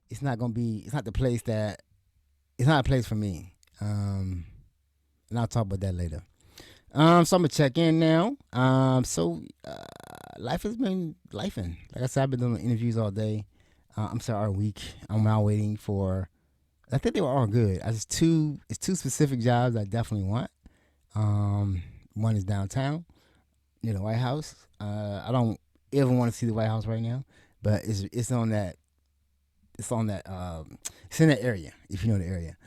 It's not gonna be. It's not the place that. It's not a place for me. And I'll talk about that later. So I'm gonna check in now. Life has been lifing. Like I said, I've been doing interviews all day. I'm sorry, all week. I'm now waiting for. I think they were all good. I just two. It's two specific jobs I definitely want. One is downtown, near the White House. I don't ever want to see the White House right now, but it's on that. It's on that. It's in that area. If you know the area,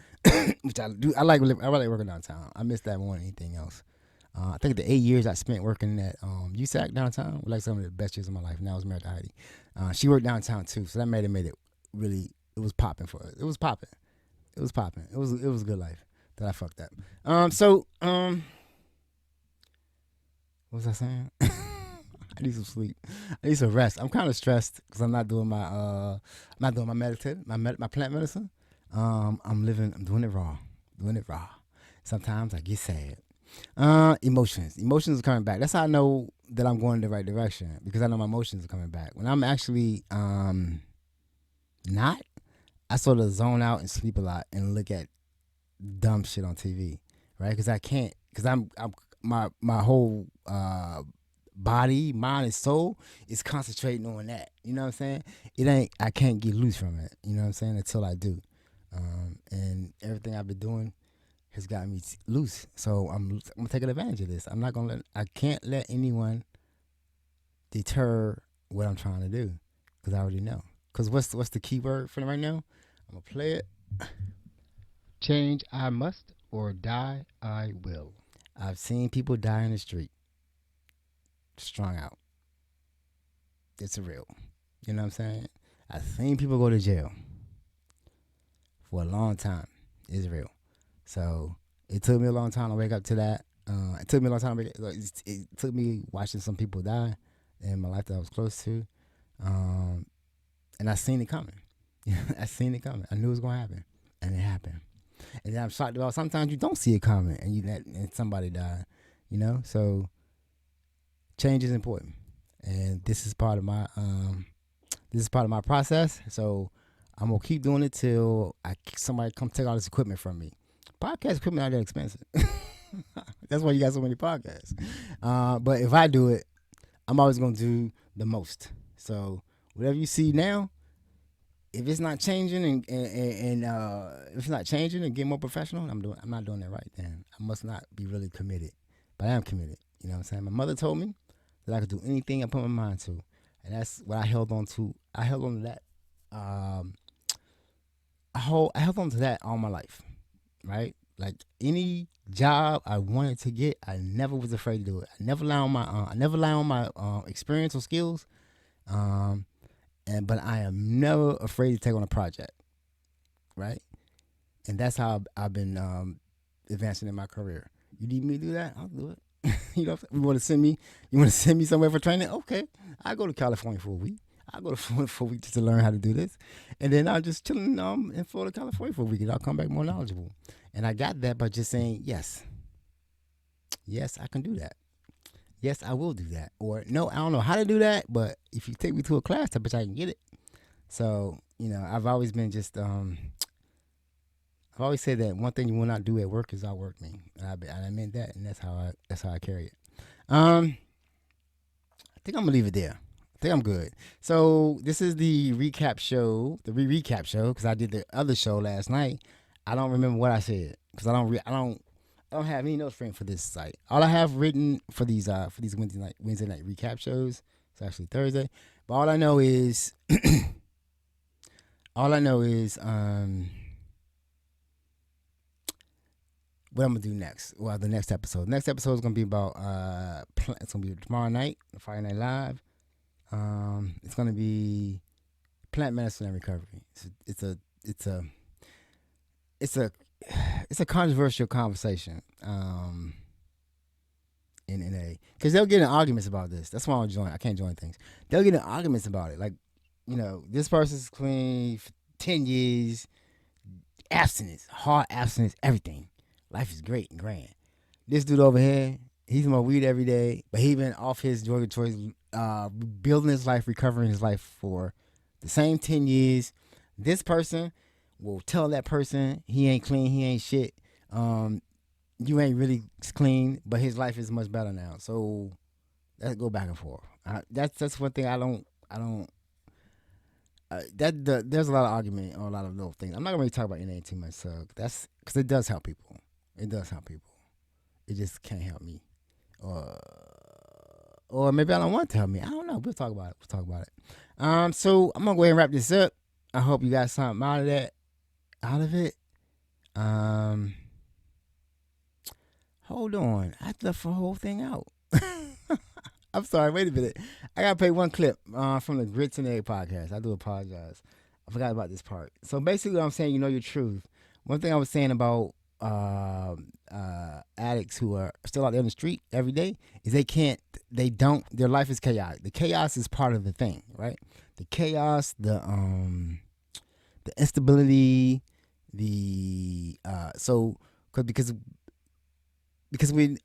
which I do. I like working downtown. I miss that more than anything else. I think the 8 years I spent working at USAC downtown were like some of the best years of my life. Now I was married to Heidi. She worked downtown too, so that made it really. It was popping for us. It was popping. It was popping. It was a good life that I fucked up. What was I saying? I need some sleep. I need some rest. I'm kind of stressed because I'm not doing my medicine, my plant medicine. I'm doing it raw, doing it raw. Sometimes I get sad. Emotions are coming back. That's how I know that I'm going in the right direction because I know my emotions are coming back. When I'm actually not, I sort of zone out and sleep a lot and look at dumb shit on TV, right? Because I can't, because I'm my whole body, mind, and soul is concentrating on that. You know what I'm saying? It ain't. I can't get loose from it. You know what I'm saying? Until I do, and everything I've been doing has got me loose. So I'm taking advantage of this. I'm not gonna let. I can't let anyone deter what I'm trying to do because I already know. Because what's the key word for right now? I'm gonna play it. Change I must or die I will. I've seen people die in the street, strung out. It's real. You know what I'm saying? I've seen people go to jail for a long time. It's real. So it took me a long time to wake up to that. It took me a long time. It took me watching some people die in my life that I was close to, um, and I seen it coming. I seen it coming. I knew it was gonna happen, and it happened. And then I'm shocked about sometimes you don't see it coming, and and somebody died. So change is important, and this is part of my process. So I'm gonna keep doing it till somebody come take all this equipment from me. Podcast equipment not that expensive. That's why you got so many podcasts. But if I do it, I'm always gonna do the most. So whatever you see now, if it's not changing and if it's not changing and getting more professional, I'm not doing it right. Then I must not be really committed. But I am committed. You know what I'm saying? My mother told me that I could do anything I put my mind to, and that's what I held on to. I held on to that. Um, I held on to that all my life, right? Like any job I wanted to get, I never was afraid to do it. I never lie on my experience or skills. Um, but I am never afraid to take on a project, right? And that's how I've been advancing in my career. You need me to do that? I'll do it. You want to send me? You want to send me somewhere for training? Okay, I go to California for a week. I go to Florida for a week just to learn how to do this, and then I'll just chill in Florida, California for a week, and I'll come back more knowledgeable. And I got that by just saying yes, yes, I can do that. Yes, I will do that. Or no, I don't know how to do that, but if you take me to a class, I bet I can get it. So I've always been just I've always said that one thing you will not do at work is outwork me, and I meant that, and that's how I carry it. Um, I think I'm gonna leave it there. I think I'm good. So this is the recap show, recap show, because I did the other show last night. I don't remember what I said because I don't have any notes written for this site. All I have written for these Wednesday night recap shows. It's actually Thursday, but all I know is what I'm gonna do next. Well, the next episode. The next episode is gonna be about it's gonna be tomorrow night, Friday Night Live. It's gonna be plant medicine and recovery. It's a it's a controversial conversation. In NA, because they'll get in arguments about this. That's why I can't join things. They'll get in arguments about it. Like, this person's clean for 10 years, abstinence, hard abstinence, everything. Life is great and grand. This dude over here, he's smoking weed every day, but he been off his drug of choice, building his life, recovering his life for the same 10 years. This person will tell that person he ain't clean, he ain't shit. You ain't really clean, but his life is much better now. So let's go back and forth. That's one thing I don't. There's a lot of argument or a lot of little things. I'm not gonna really talk about NA too much, so that's because it does help people. It does help people. It just can't help me, or maybe I don't want it to help me. I don't know. We'll talk about it. So I'm gonna go ahead and wrap this up. I hope you got something out of it. Hold on. I left the whole thing out. I'm sorry. Wait a minute. I got to play one clip from the Grits and Egg podcast. I do apologize. I forgot about this part. So basically, what I'm saying, you know your truth. One thing I was saying about addicts who are still out there in the street every day is their life is chaotic. The chaos is part of the thing, right? The chaos, the instability, because we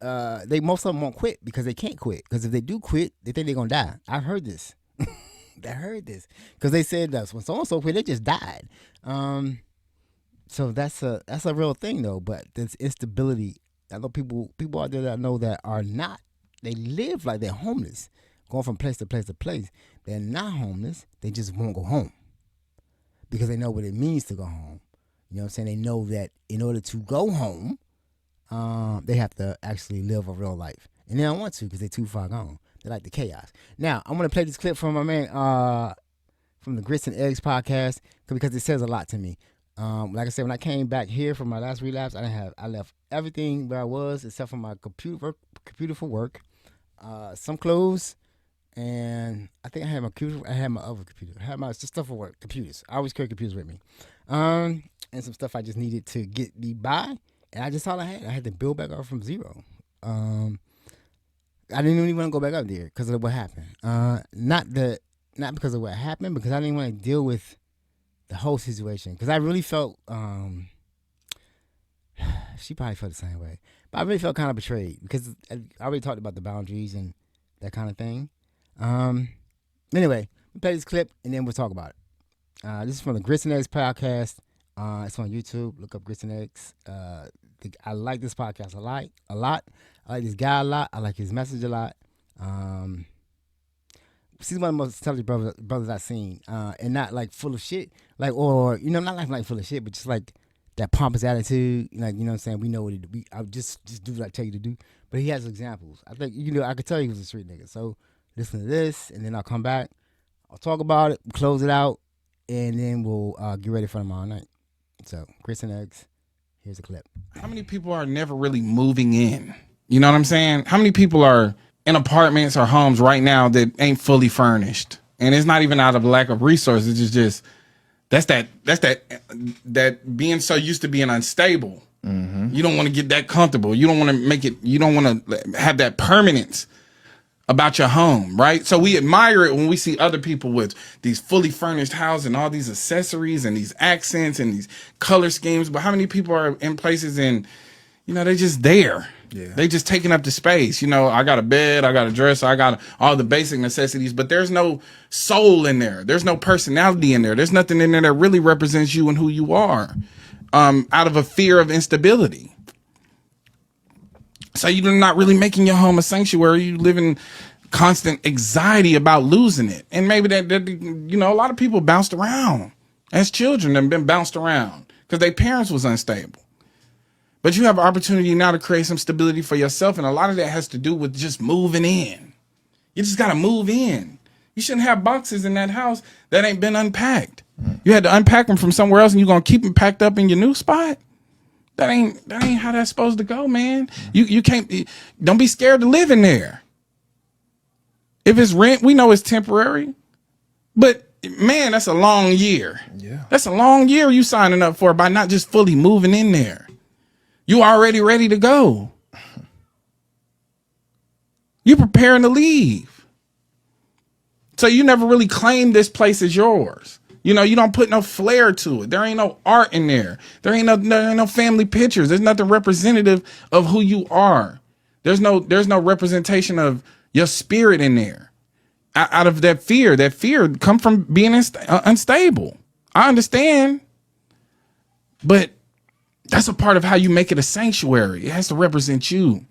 they most of them won't quit because they can't quit, because if they do quit they think they're gonna die. I've heard this. I heard this because they said that when so and so quit they just died. So that's a real thing though. But this instability, I know people out there that I know that are not. They live like they're homeless, going from place to place to place. They're not homeless. They just won't go home because they know what it means to go home. You know what I'm saying? They know that in order to go home, they have to actually live a real life, and they don't want to because they're too far gone. They like the chaos. Now I'm gonna play this clip from my man from the Grits and Eggs podcast because it says a lot to me. Like I said, when I came back here from my last relapse, I left everything where I was except for my computer for work, some clothes, and I think I had my computer. I had my other computer. I had my just stuff for work. Computers. I always carry computers with me. And some stuff I just needed to get me by, and I just all I had. I had to build back up from zero. Um, I didn't even want to go back up there because of what happened. Not because of what happened, because I didn't want to deal with the whole situation. Because I really felt, she probably felt the same way, but I really felt kind of betrayed because I already talked about the boundaries and that kind of thing. Um, anyway, we play this clip and then we'll talk about it. This is from the Grits and Eggs podcast. It's on YouTube. Look up Grits and Eggs. I like this podcast a lot. I like this guy a lot. I like his message a lot. He's one of the most intelligent brothers I've seen, and not like full of shit, like or not like full of shit, but just like that pompous attitude, like what I'm saying. We know what I just do what I tell you to do, but he has examples. I think I could tell he was a street nigga. So listen to this, and then I'll come back. I'll talk about it, close it out, and then we'll get ready for tomorrow night. So Grits and Eggs. Here's a clip. How many people are never really moving in? You know what I'm saying? How many people are in apartments or homes right now that ain't fully furnished? And it's not even out of lack of resources. It's just that's that being so used to being unstable. Mm-hmm. You don't want to get that comfortable. You don't want to make it. You don't want to have that permanence about your home, right? So we admire it when we see other people with these fully furnished houses and all these accessories and these accents and these color schemes. But how many people are in places and, they're just there. Yeah. They just taking up the space. I got a bed, I got a dresser, I got all the basic necessities, but there's no soul in there. There's no personality in there. There's nothing in there that really represents you and who you are, out of a fear of instability. So you're not really making your home a sanctuary. You live in constant anxiety about losing it. And maybe that a lot of people bounced around as children and been bounced around because their parents was unstable. But you have an opportunity now to create some stability for yourself. And a lot of that has to do with just moving in. You just got to move in. You shouldn't have boxes in that house that ain't been unpacked. You had to unpack them from somewhere else and you're going to keep them packed up in your new spot. That ain't how that's supposed to go, man. You can't, don't be scared to live in there. If it's rent, we know it's temporary, but man, that's a long year. Yeah. That's a long year you signing up for by not just fully moving in there. You already ready to go. You preparing to leave. So you never really claim this place as yours. You don't put no flair to it. There ain't no art in there. There ain't no family pictures. There's nothing representative of who you are. There's no representation of your spirit in there. Out of that fear come from being unstable. I understand, but that's a part of how you make it a sanctuary. It has to represent you.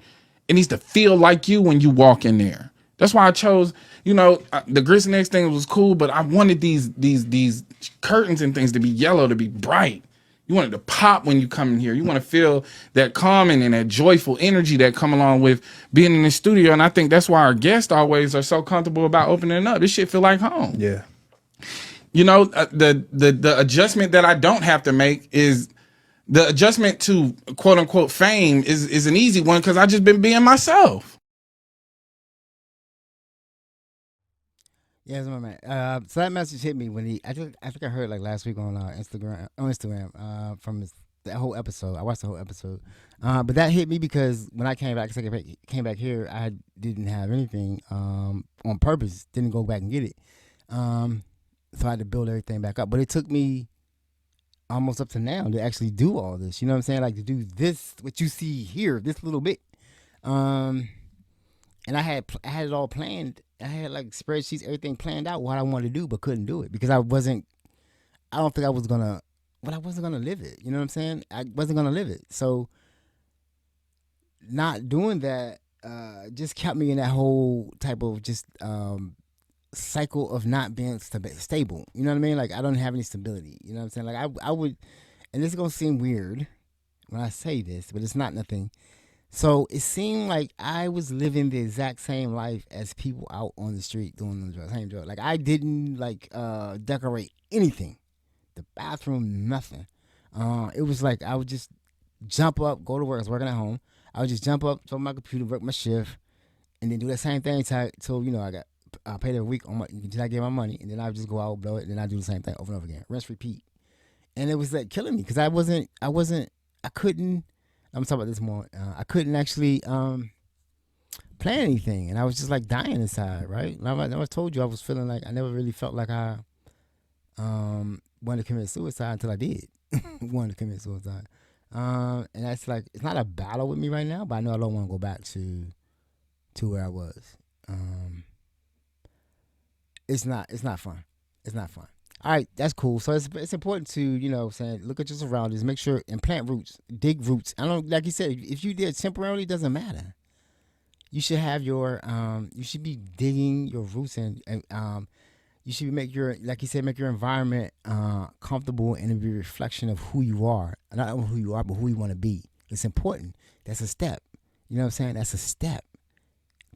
It needs to feel like you when you walk in there. That's why I chose, the Grits and Eggs thing was cool, but I wanted these curtains and things to be yellow, to be bright. You want it to pop when you come in here. You want to feel that calming and that joyful energy that come along with being in the studio. And I think that's why our guests always are so comfortable about opening up. This shit feel like home. Yeah. The adjustment that I don't have to make is the adjustment to quote unquote fame is an easy one because I just been being myself. Yes, my man. So that message hit me when I think I heard like last week on Instagram from that whole episode. I watched the whole episode, but that hit me because when I came back here, I didn't have anything on purpose. Didn't go back and get it, so I had to build everything back up. But it took me almost up to now to actually do all this. You know what I'm saying? Like to do this, what you see here, this little bit, and I had it all planned. I had like spreadsheets, everything planned out what I wanted to do, but couldn't do it because I wasn't gonna live it. You know what I'm saying? I wasn't gonna live it. So not doing that just kept me in that whole type of just cycle of not being stable. You know what I mean? Like I don't have any stability. You know what I'm saying? Like I would, and this is gonna seem weird when I say this, but it's not nothing. So it seemed like I was living the exact same life as people out on the street doing the same drug. Like I didn't decorate anything, the bathroom, nothing. It was like I would just jump up, go to work. I was working at home. I would just jump up, throw my computer, work my shift, and then do that same thing till I got pay every week on my until I get my money, and then I would just go out, blow it, and then I do the same thing over and over again, rinse, repeat. And it was like killing me because I couldn't. I'm talking about this more. I couldn't actually plan anything, and I was just like dying inside, right? And I never told you I was feeling like I never really felt like I wanted to commit suicide until I did wanted to commit suicide. And that's like it's not a battle with me right now, but I know I don't want to go back to where I was. Um, it's not fun. It's not fun. All right, that's cool. So it's important to saying look at your surroundings, make sure and plant roots, dig roots. I don't like you said if you did temporarily, it doesn't matter. You should have your you should be digging your roots and you should make your like you said make your environment comfortable and be a reflection of who you are, not only who you are but who you want to be. It's important. That's a step. You know what I'm saying? That's a step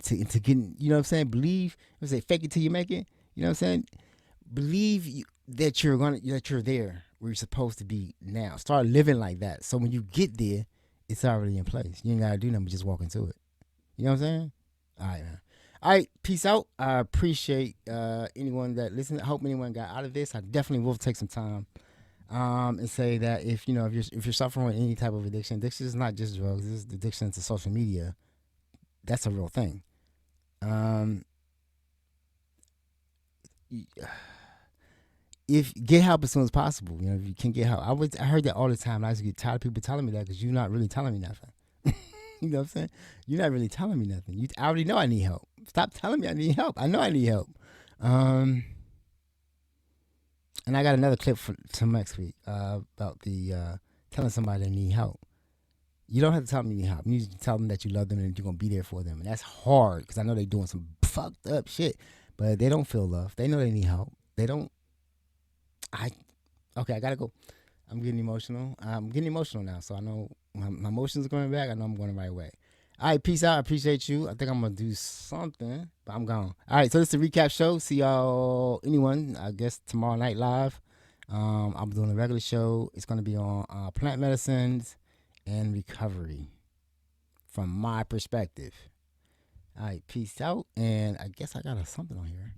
to getting. You know what I'm saying? Believe. I say fake it till you make it. You know what I'm saying? Believe that you're there where you're supposed to be now. Start living like that. So when you get there, it's already in place. You ain't gotta do nothing but just walk into it. You know what I'm saying? All right, man. All right, peace out. I appreciate anyone that listened. I hope anyone got out of this. I definitely will take some time and say that if you're suffering with any type of addiction is not just drugs. This is addiction to social media. That's a real thing. Um, if get help as soon as possible. If you can get help. I heard that all the time. I used to get tired of people telling me that because you're not really telling me nothing. You know what I'm saying? You're not really telling me nothing. I already know I need help. Stop telling me I need help. I know I need help. And I got another clip for next week about the telling somebody they need help. You don't have to tell them you need help. You need to tell them that you love them and you're going to be there for them. And that's hard because I know they're doing some fucked up shit. But they don't feel love. They know they need help. They don't. Okay, I got to go. I'm getting emotional. I'm getting emotional now. So I know my emotions are going back. I know I'm going the right way. All right, peace out. I appreciate you. I think I'm going to do something, but I'm gone. All right, so this is the recap show. See y'all, anyone, I guess, tomorrow night live. I'm doing a regular show. It's going to be on plant medicines and recovery from my perspective. All right, peace out. And I guess I got something on here.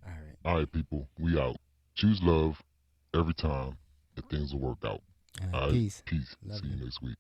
All right. All right, people, we out. Choose love every time, and things will work out. All right, peace. Peace. Love See you you next week.